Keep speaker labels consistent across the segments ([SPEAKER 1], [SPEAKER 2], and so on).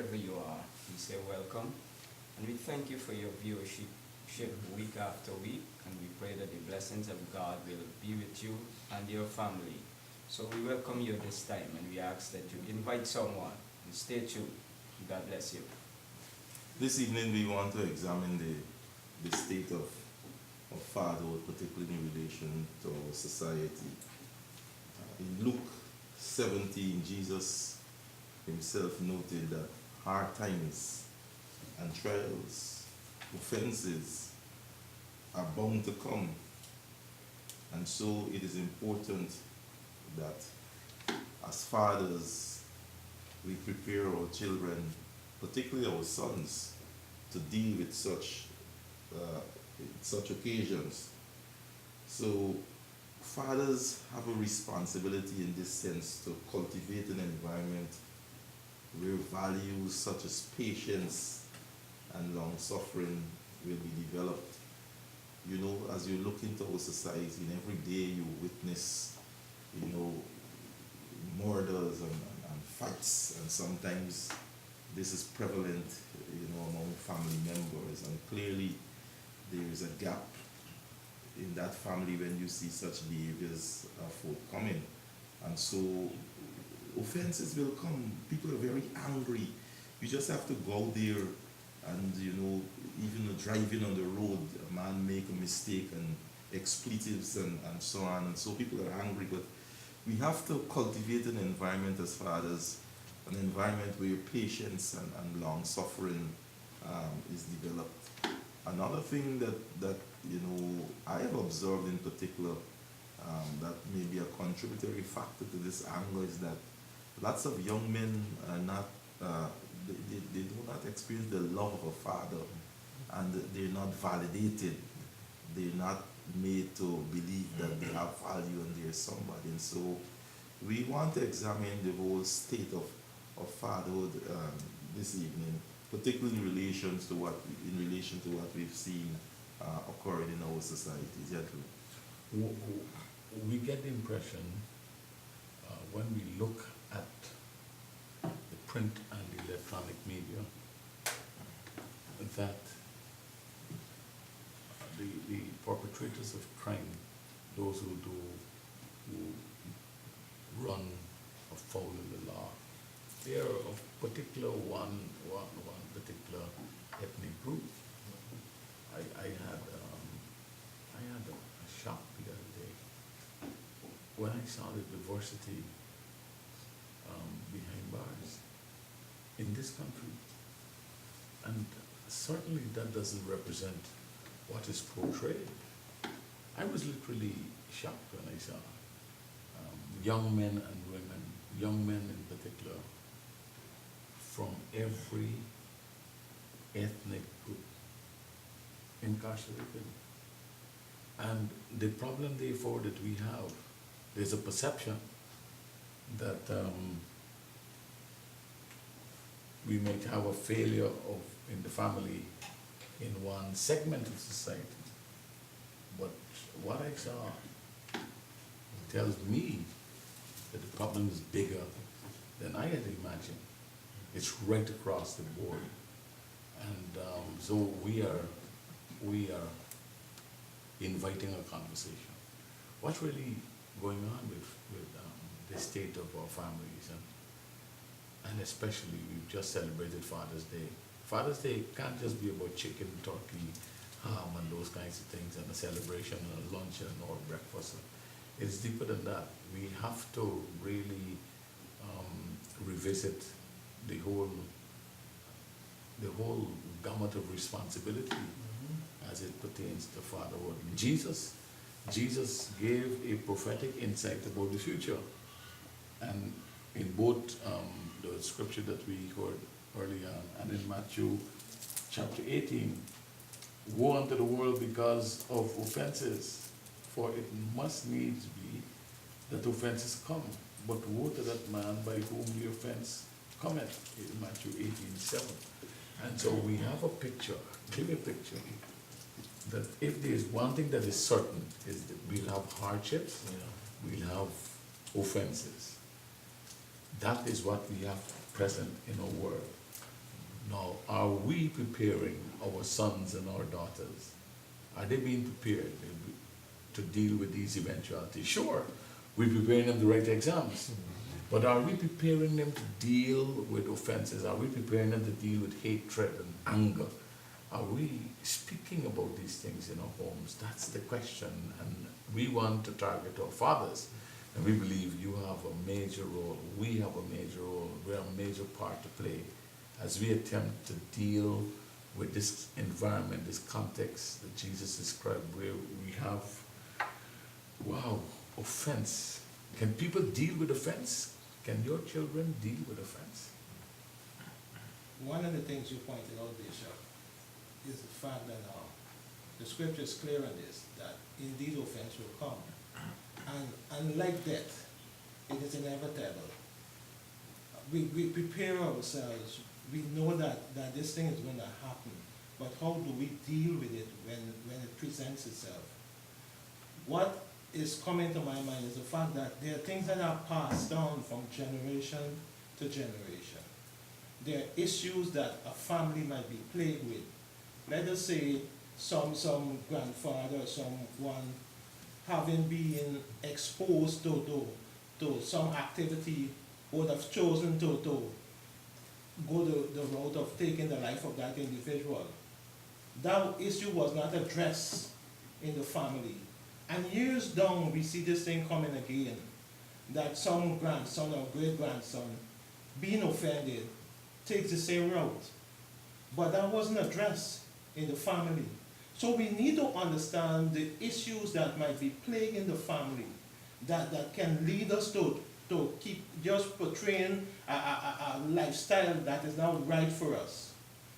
[SPEAKER 1] wherever you are, we say welcome. And we thank you for your viewership week after week. And we pray that the blessings of God will be with you and your family. So we welcome you this time and we ask that you invite someone and stay tuned. God bless you.
[SPEAKER 2] This evening we want to examine the state of fatherhood, particularly in relation to our society. In Luke 17, Jesus himself noted that hard times and trials, offenses are bound to come. And so it is important that as fathers, we prepare our children, particularly our sons, to deal with such occasions. So fathers have a responsibility in this sense to cultivate an environment where values such as patience and long suffering will be developed. You know, as you look into our society, and every day you witness, you know, murders and fights, and sometimes this is prevalent, you know, among family members, and clearly there is a gap in that family when you see such behaviors forthcoming. And so offenses will come. People are very angry. You just have to go there and, you know, even driving on the road, a man make a mistake and expletives and so on. And so people are angry, but we have to cultivate an environment as fathers, an environment where patience and long suffering is developed. Another thing that you know I have observed in particular that may be a contributory factor to this anger is that lots of young men are not they do not experience the love of a father, and they're not validated. They're not made to believe that they have value and they're somebody. And so we want to examine the whole state of fatherhood this evening, particularly in relation to what we've seen occurring in our society. Gentlemen.
[SPEAKER 3] We get the impression when we look at the print and the electronic media that the perpetrators of crime, those who run afoul of the law, they are of particular one particular ethnic group. I had a shock the other day when I saw the diversity behind bars in this country, and certainly that doesn't represent what is portrayed. I was literally shocked when I saw young men and women, young men in particular, from every ethnic group incarcerated. And the problem therefore that we have, there's a perception that we might have a failure in the family in one segment of society. But what I saw tells me that the problem is bigger than I had imagined. It's right across the board. And so we are inviting a conversation. What's really going on with the state of our families, and especially we've just celebrated Father's Day. Father's Day can't just be about chicken, turkey, ham, and those kinds of things, and a celebration, and a luncheon or breakfast. It's deeper than that. We have to really revisit the whole gamut of responsibility as it pertains to fatherhood. Jesus gave a prophetic insight about the future, and in both the scripture that we heard earlier and in Matthew chapter 18, woe unto the world because of offenses, for it must needs be that offenses come, but woe to that man by whom the offense cometh, in Matthew 18:7. And so we have a picture, a clear picture, that if there is one thing that is certain, is that we'll have hardships, we'll have offenses. That is what we have present in our world. Now, are we preparing our sons and our daughters? Are they being prepared to deal with these eventualities? Sure, we're preparing them to write exams, but are we preparing them to deal with offenses? Are we preparing them to deal with hatred and anger? Are we speaking about these things in our homes? That's the question, and we want to target our fathers, and we believe you have a major role, we have a major role, we have a major part to play as we attempt to deal with this environment, this context that Jesus described, where we have, wow, offense. Can people deal with offense? Can your children deal with offense?
[SPEAKER 4] One of the things you pointed out, Bishop, is the fact that the scripture is clear on this, that indeed offense will come. And like death, it is inevitable. We prepare ourselves. We know that this thing is going to happen, but how do we deal with it when it presents itself? What is coming to my mind is the fact that there are things that are passed down from generation to generation. There are issues that a family might be plagued with. Let us say some grandfather, someone having been exposed to some activity would have chosen to go the route of taking the life of that individual. That issue was not addressed in the family. And years down, we see this thing coming again, that some grandson or great-grandson being offended takes the same route. But that wasn't addressed in the family. So we need to understand the issues that might be plaguing the family, that can lead us to keep just portraying a lifestyle that is not right for us,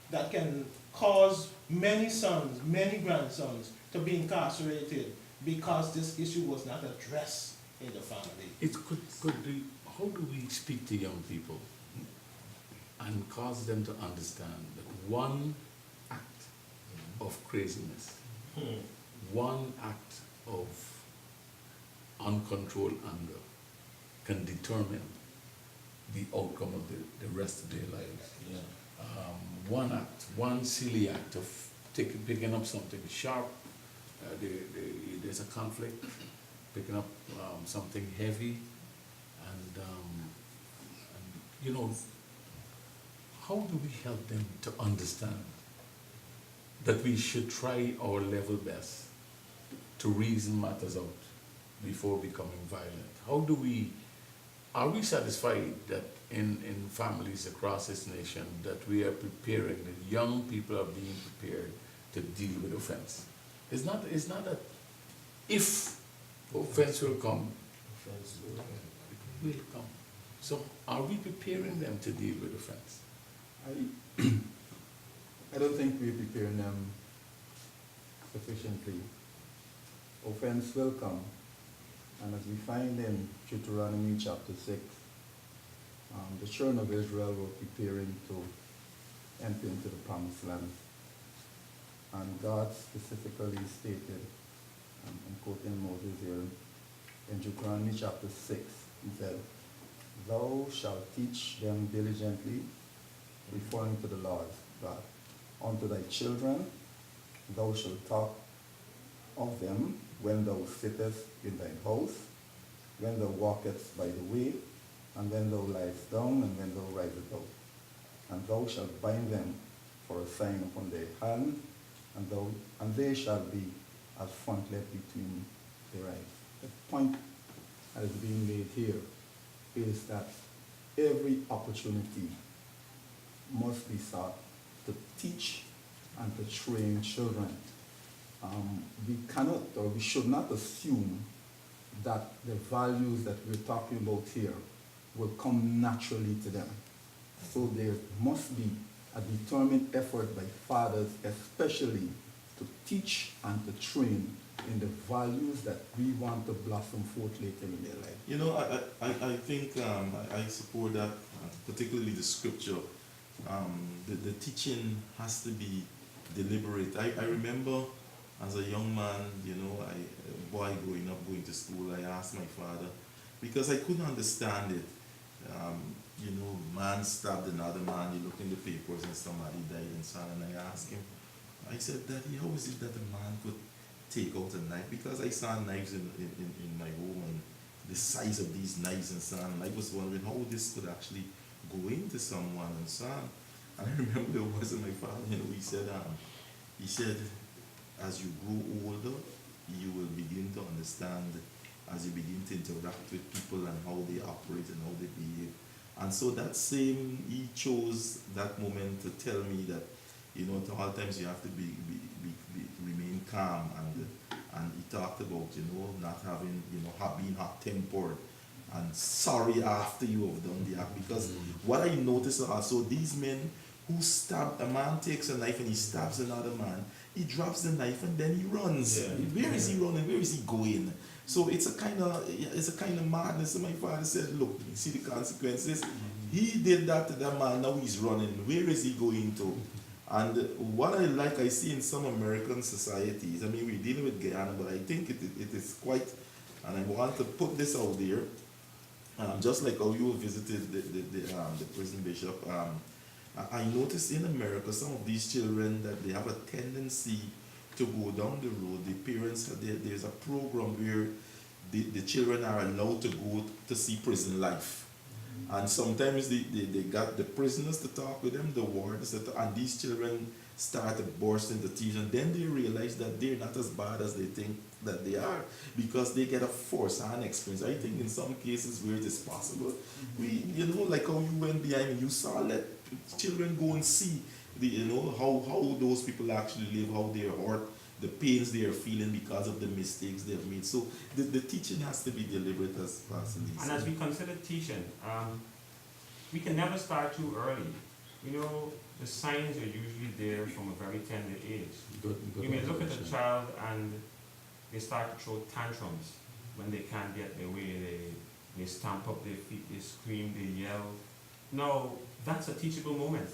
[SPEAKER 4] that can cause many sons, many grandsons to be incarcerated because this issue was not addressed in the family.
[SPEAKER 3] It could be, how do we speak to young people and cause them to understand that one act of craziness, one act of uncontrolled anger can determine the outcome of the rest of their lives.
[SPEAKER 1] Yeah.
[SPEAKER 3] One act, one silly act of picking up something sharp, there's a conflict, picking up something heavy, and you know, how do we help them to understand that we should try our level best to reason matters out before becoming violent? How do we, are we satisfied that in families across this nation that we are preparing, that young people are being prepared to deal with offense? It's not that if offense will come, it will come. So are we preparing them to deal with offense?
[SPEAKER 5] I don't think we're preparing them sufficiently. Offense will come, and as we find in Deuteronomy chapter 6, the children of Israel were preparing to enter into the promised land. And God specifically stated, I'm quoting Moses here, in Deuteronomy chapter 6, he said, "Thou shalt teach them diligently, referring to the Lord God, unto thy children, thou shalt talk of them when thou sittest in thine house, when thou walkest by the way, and when thou liest down, and when thou risest up. And thou shalt bind them for a sign upon thy hand, and they shall be as frontlet between their eyes." The point that is being made here is that every opportunity must be sought to teach and to train children. We cannot, or we should not assume that the values that we're talking about here will come naturally to them. So there must be a determined effort by fathers, especially to teach and to train in the values that we want to blossom forth later in their life.
[SPEAKER 2] You know, I think I support that, particularly the scripture. The teaching has to be deliberate. I remember as a young man, you know, a boy growing up, going to school, I asked my father, because I couldn't understand it. You know, man man stabbed another man, you look in the papers and somebody died and so on, and I asked him, I said, Daddy, how is it that a man could take out a knife? Because I saw knives in my home and the size of these knives and so on, and I was wondering how this could actually go into someone and so on. And I remember there was my father, he said, as you grow older, you will begin to understand as you begin to interact with people and how they operate and how they behave. And so that same, he chose that moment to tell me that, at all times you have to remain calm, and he talked about, not having, being hot-tempered and sorry after you have done the act. Because what I noticed also, these men who stab, a man takes a knife and he stabs another man, he drops the knife and then he runs.
[SPEAKER 3] Yeah.
[SPEAKER 2] Where is he running? Where is he going? So it's a kind of madness. And my father said, look, you see the consequences. He did that to that man, now he's running. Where is he going to? And what I see in some American societies, we're dealing with Guyana, but I think it is quite, and I want to put this out there, just like how you visited the prison bishop, I noticed in America some of these children that they have a tendency to go down the road. The parents, there's a program where the children are allowed to go to see prison life. And sometimes they got the prisoners to talk with them, the wardens, and these children start to burst into tears, and then they realize that they're not as bad as they think that they are, because they get a first-hand experience. I think in some cases where it is possible, like how you went behind me, you saw let children go and see how those people actually live, how they are hurt, the pains they are feeling because of the mistakes they have made. So the teaching has to be deliberate, as Pastor Lee said.
[SPEAKER 1] And as we consider teaching, we can never start too early. The signs are usually there from a very tender age. You may look at a child and they start to throw tantrums when they can't get their way. They stamp up their feet, they scream, they yell. Now, that's a teachable moment,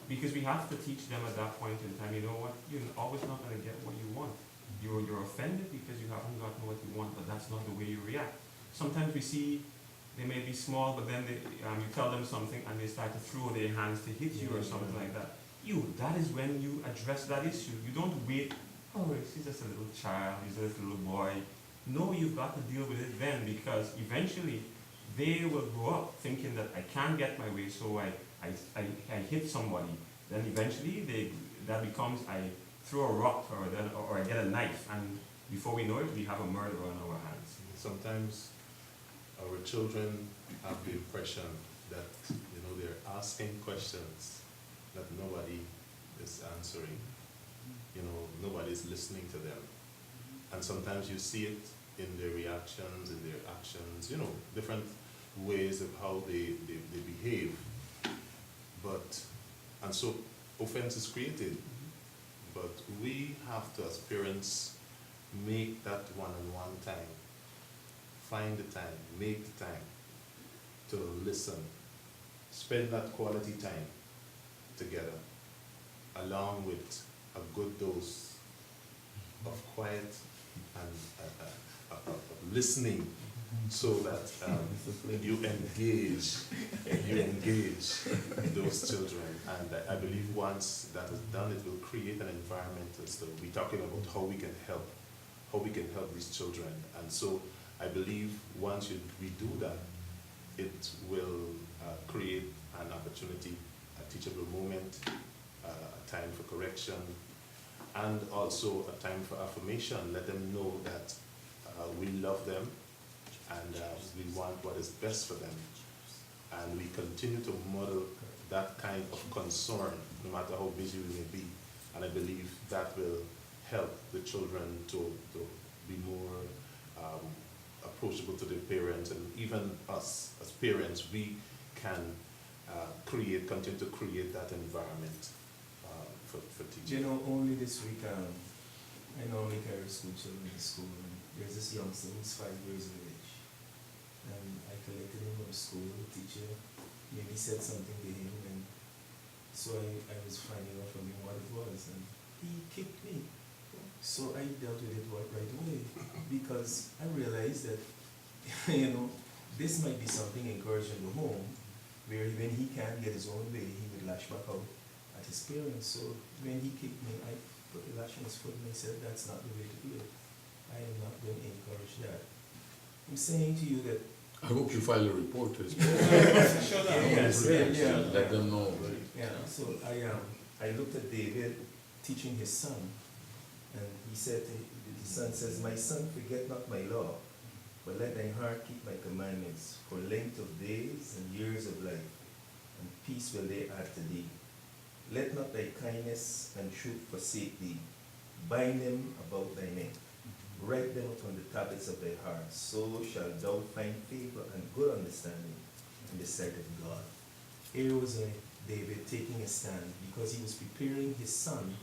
[SPEAKER 1] because we have to teach them at that point in time, you know what, you're always not going to get what you want. You're offended because you haven't gotten what you want, but that's not the way you react. Sometimes we see they may be small, but then you tell them something and they start to throw their hands to hit you or something like that. That is when you address that issue. You don't wait, he's just a little child, he's just a little boy. No, you've got to deal with it then, because eventually they will grow up thinking that I can't get my way, so I hit somebody. Then eventually that becomes I throw a rock or I get a knife, and before we know it, we have a murderer on our hands.
[SPEAKER 6] Sometimes our children have the impression that they're asking questions that nobody is answering. Nobody's listening to them. And sometimes you see it in their reactions, in their actions, different ways of how they behave. And so offense is created. But we have to, as parents, make that one-on-one time. Find the time, make the time to listen. Spend that quality time together, along with a good dose of quiet and of listening, so that you engage those children. And I believe once that is done, it will create an environment. So we're talking about how we can help these children. And so I believe once we do that, it will create an opportunity, a teachable moment, a time for correction, and also a time for affirmation. Let them know that we love them and we want what is best for them. And we continue to model that kind of concern, no matter how busy we may be. And I believe that will help the children to be more approachable to their parents, and even us as parents, we can continue to create that environment for teaching.
[SPEAKER 7] Only this week, I normally carry school children to school, and there's this youngster who's 5 years of age. And I collected him from school, the teacher maybe said something to him, and so I was finding out from him what it was, and he kicked me. So I dealt with it right away, because I realized that, this might be something encouraged in the home, where when he can't get his own way, he would lash back out at his parents. So when he kicked me, I put the lash on his foot and I said, that's not the way to do it. I am not going to encourage that. I'm saying to you that
[SPEAKER 3] I hope you file a report to his
[SPEAKER 4] Shut up.
[SPEAKER 7] Yes, yeah.
[SPEAKER 3] Let them know.
[SPEAKER 7] yeah, so I looked at David teaching his son, and he said, his son says, my son, forget not my law, but let thy heart keep my commandments, for length of days and years of life, and peace will they add to thee. Let not thy kindness and truth forsake thee. Bind them about thy neck. Write them upon the tablets of thy heart. So shalt thou find favor and good understanding in the sight of God. Here was David taking a stand because he was preparing his son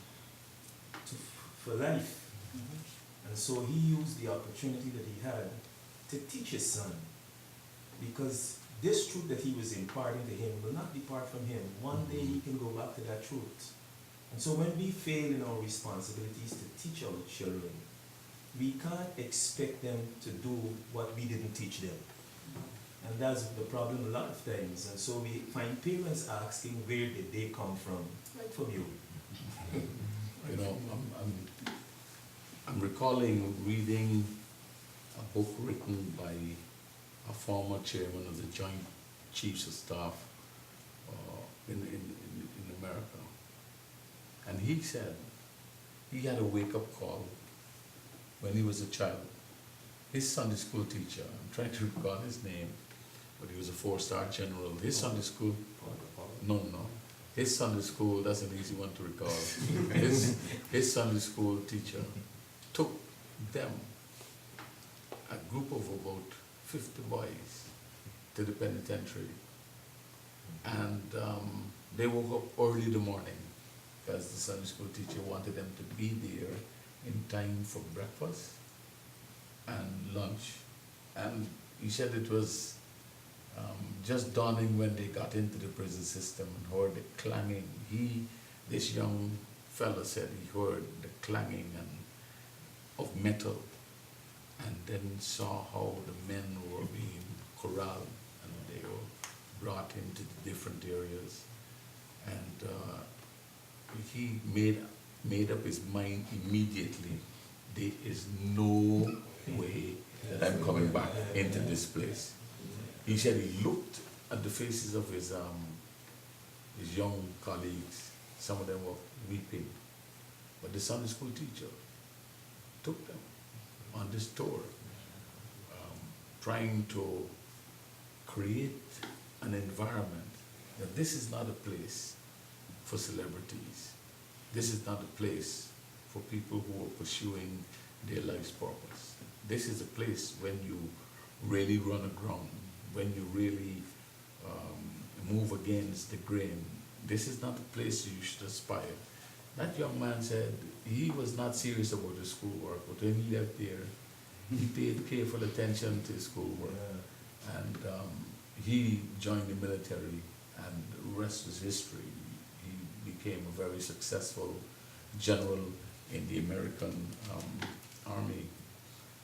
[SPEAKER 7] for life. And so he used the opportunity that he had to teach his son, because this truth that he was imparting to him will not depart from him. One day he can go back to that truth. And so when we fail in our responsibilities to teach our children, we can't expect them to do what we didn't teach them. And that's the problem a lot of times. And so we find parents asking, where did they come from? Right from you.
[SPEAKER 3] You know, I'm recalling reading a book written by a former chairman of the Joint Chiefs of Staff in America. And he said he had a wake-up call when he was a child. His Sunday school teacher, I'm trying to recall his name, but he was a 4-star general. His Sunday school, no. His Sunday school, that's an easy one to recall. His Sunday school teacher took them, a group of about 50 boys, to the penitentiary. And they woke up early in the morning because the Sunday school teacher wanted them to be there in time for breakfast and lunch. And he said it was just dawning when they got into the prison system and heard the clanging. This young fella said he heard the clanging of metal, and then saw how the men were being corralled and they were brought into the different areas. And he made up his mind immediately, there is no way that I'm coming back into this place. He said he looked at the faces of his young colleagues. Some of them were weeping. But the Sunday school teacher took them on this tour, trying to create an environment that this is not a place for celebrities. This is not a place for people who are pursuing their life's purpose. This is a place when you really run aground, when you really move against the grain. This is not a place you should aspire. That young man said he was not serious about his schoolwork, but when he left there, he paid careful attention to his schoolwork. And he joined the military, and the rest was history. He became a very successful general in the American Army.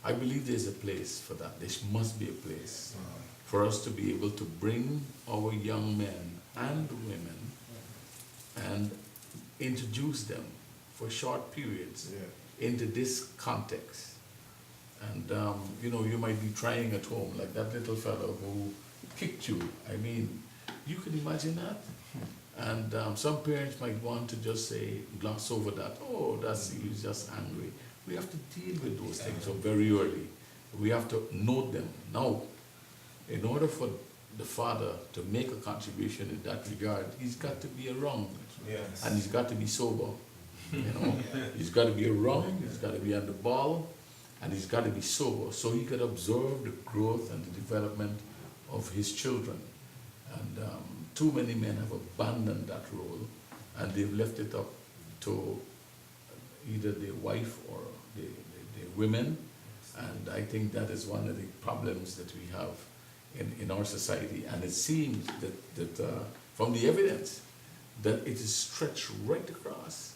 [SPEAKER 3] I believe there's a place for that. There must be a place for us to be able to bring our young men and women and introduce them for short periods into this context. And you know, you might be trying at home, like that little fellow who kicked you. I mean, you can imagine that. And some parents might want to just say, gloss over that. Oh, he's just angry. We have to deal with those things so very early. We have to note them. Now, in order for the father to make a contribution in that regard, he's got to be around.
[SPEAKER 7] Yes.
[SPEAKER 3] And he's got to be sober. You know, he's got to be around, he's got to be on the ball, and he's got to be sober so he could observe the growth and the development of his children. And too many men have abandoned that role, and they've left it up to either their wife or their women. And I think that is one of the problems that we have in our society. And it seems that from the evidence, that it is stretched right across.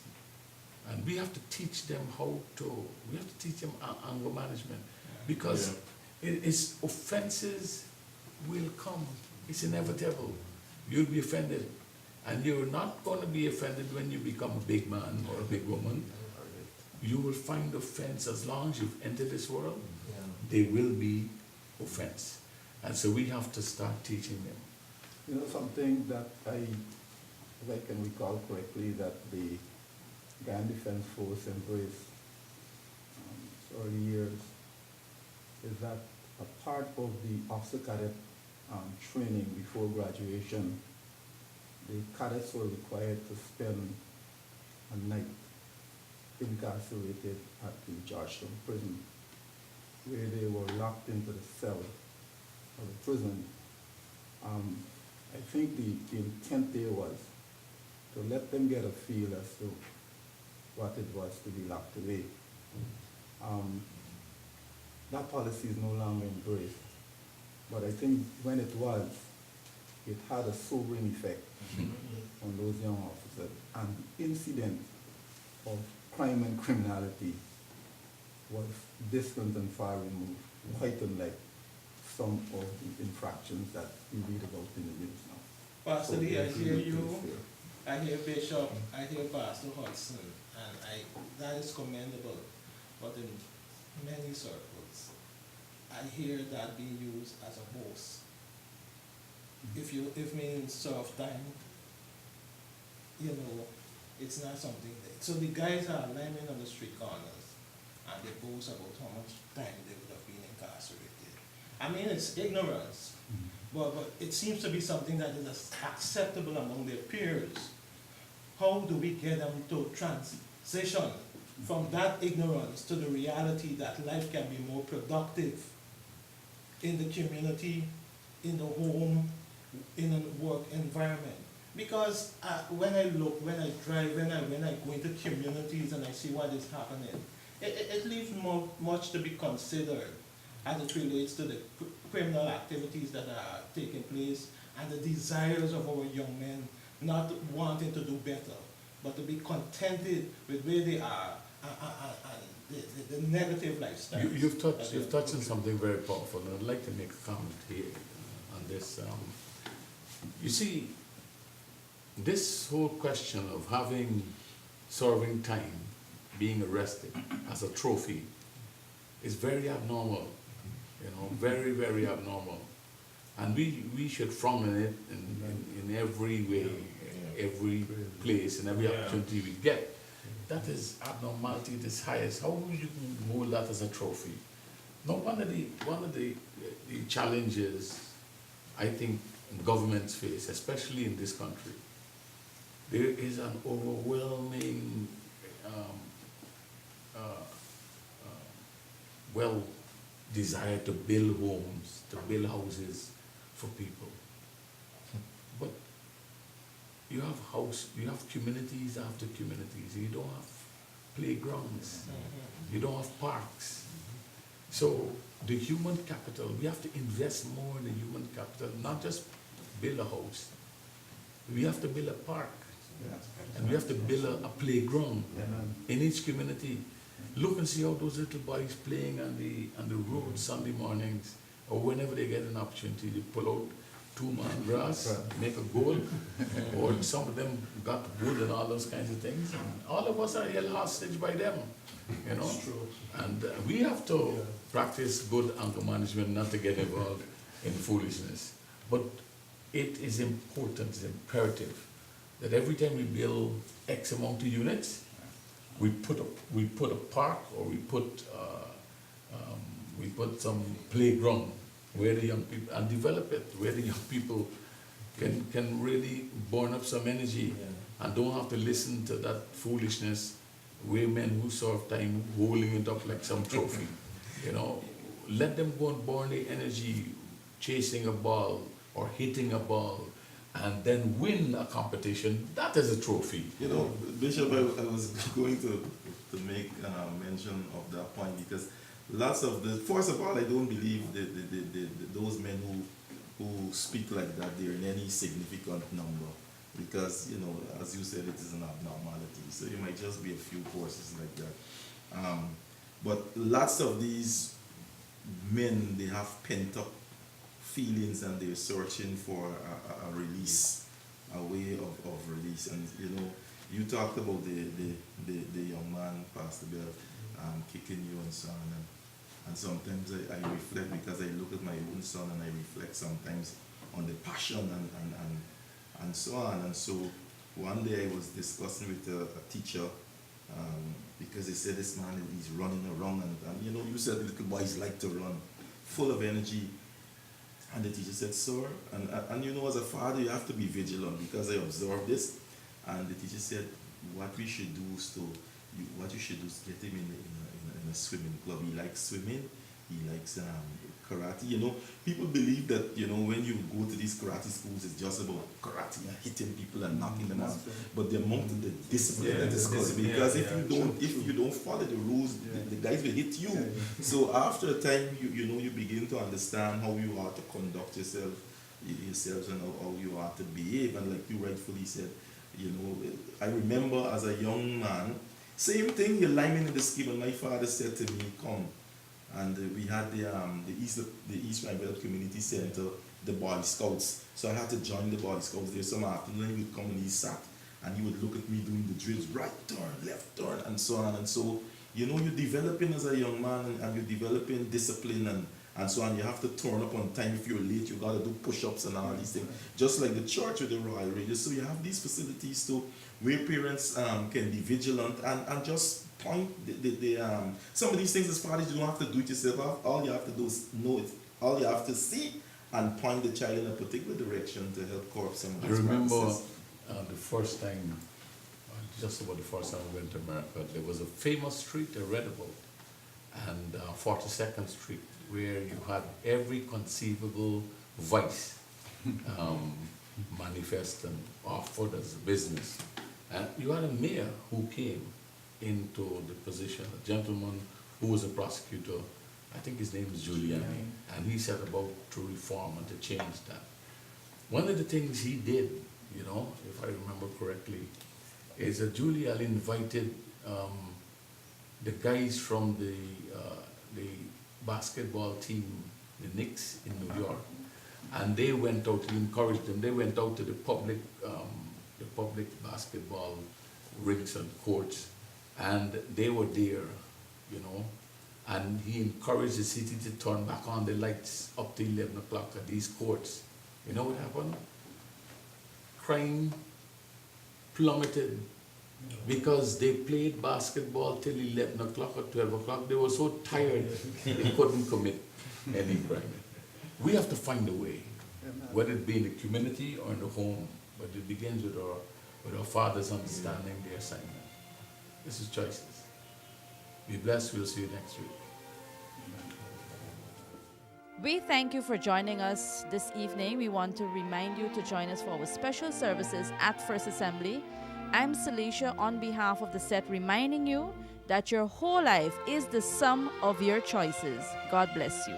[SPEAKER 3] And we have to teach them we have to teach them anger management, because offenses will come. It's inevitable. you'll be offended. And you're not going to be offended when you become a big man or a big woman. You will find offense as long as you've entered this world.
[SPEAKER 7] Yeah.
[SPEAKER 3] There will be offense. And so we have to start teaching them.
[SPEAKER 5] You know, something that if I can recall correctly, that the Grand Defense Force embraced early years, is that a part of the officer cadet training before graduation, the cadets were required to spend a night incarcerated at the Georgetown prison, where they were locked into the cell of the prison. I think the intent there was to let them get a feel as to what it was to be locked away. That policy is no longer embraced, but I think when it was, it had a sobering effect on those young officers, and the incident of crime and criminality was distant and far removed, quite unlike some of the infractions that we read about in the news now.
[SPEAKER 4] Pastor Lee, I hear you, I hear Bishop, I hear Pastor Hudson, and that is commendable, but in many circles, I hear that being used as a boast. If mean serve time, it's not something so the guys are lying on the street corners and they boast about how much time they would have been incarcerated. I mean, it's ignorance, but it seems to be something that is acceptable among their peers. How do we get them to transition from that ignorance to the reality that life can be more productive in the community, in the home, in a work environment? Because when I look, when I drive, when I go into communities and I see what is happening, it leaves much to be considered as it relates to the criminal activities that are taking place and the desires of our young men not wanting to do better, but to be contented with where they are and the negative lifestyle.
[SPEAKER 3] You've touched on something very powerful, and I'd like to make a comment here on this. You see, this whole question of serving time, being arrested as a trophy is very abnormal, very, very abnormal. And we should frown on it in every way, every place, and every opportunity we get. That is abnormality at its highest. How you can hold that as a trophy? No, one of the challenges I think governments face, especially in this country, there is an overwhelming desire to build homes, to build houses for people. But you have communities after communities. You don't have playgrounds. You don't have parks. So the human capital, we have to invest more in the human capital, not just build a house. We have to build a park. And we have to build a playground in each community. Look and see how those little boys playing on the road Sunday mornings, or whenever they get an opportunity to pull out 2-man grass, make a goal, or some of them got wood and all those kinds of things. And all of us are held hostage by them, And we have to practice good anger management, not to get involved in foolishness. But it is important, it's imperative that every time we build X amount of units, we put a park, or we put some playground where the young people, and develop it where the young people can really burn up some energy and don't have to listen to that foolishness where men who serve time holding it up like some trophy. Let them go and burn the energy chasing a ball or hitting a ball, and then win a competition. That is a trophy.
[SPEAKER 2] Bishop, I was going to make mention of that point, because lots of first of all, I don't believe those men who speak like that, they're in any significant number, because, as you said, it is an abnormality. So it might just be a few courses like that. But lots of these men, they have pent up feelings and they're searching for a release. You talked about the young man, Pastor Bill, kicking you and so on. And sometimes I reflect, because I look at my own son and I reflect sometimes on the passion and so on. And so one day I was discussing with a teacher, because they said this man, he's running around, and you know, you said little boys like to run, full of energy. And the teacher said, sir, and you know, as a father, you have to be vigilant, because I observed this. And the teacher said, what we should do is what you should do is get him in a swimming club. He likes swimming, he likes karate. You know, people believe that, you know, when you go to these karate schools, it's just about karate and hitting people and knocking them out. But the amount of the discipline that is caused, because if you don't follow the rules, the guys will hit you. So after a time, you know, you begin to understand how you are to conduct yourselves and how you are to behave. And like you rightfully said, you know, I remember as a young man, same thing, you're lineman in the scheme, and my father said to me, come. And we had the East Rhine Community Center, the Boy Scouts. So I had to join the Boy Scouts there some afternoon. He would come and he sat, and he would look at me doing the drills, right turn, left turn, and so on. And so, you know, you're developing as a young man, and you're developing discipline and so on. You have to turn up on time. If you're late, you got to do push-ups and all these things. Just like the church with the Royal Radio. So you have these facilities too, where parents can be vigilant and just point some of these things as fathers, you don't have to do it yourself. All you have to do is know it. All you have to see and point the child in a particular direction to help curb some of these
[SPEAKER 3] I remember
[SPEAKER 2] practices.
[SPEAKER 3] the first time, just about the first time we went to America, there was a famous street I read about, and 42nd Street, where you had every conceivable vice manifest and offered as a business. And you had a mayor who came into the position, a gentleman who was a prosecutor. I think his name is Giuliani, and he set about to reform and to change that. One of the things he did, you know, if I remember correctly, is that Giuliani invited the guys from the basketball team, the Knicks in New York, and they went out to encourage them. They went out to the public basketball rinks and courts, and they were there, you know, and he encouraged the city to turn back on the lights up to 11 o'clock at these courts. You know what happened? Crime plummeted because they played basketball till 11 o'clock or 12 o'clock. They were so tired they couldn't commit any crime. We have to find a way, whether it be in the community or in the home, but it begins with our fathers understanding their assignment. This is Choices. Be blessed. We'll see you next week.
[SPEAKER 8] We thank you for joining us this evening. We want to remind you to join us for our special services at First Assembly. I'm Celicia on behalf of the set, reminding you that your whole life is the sum of your choices. God bless you.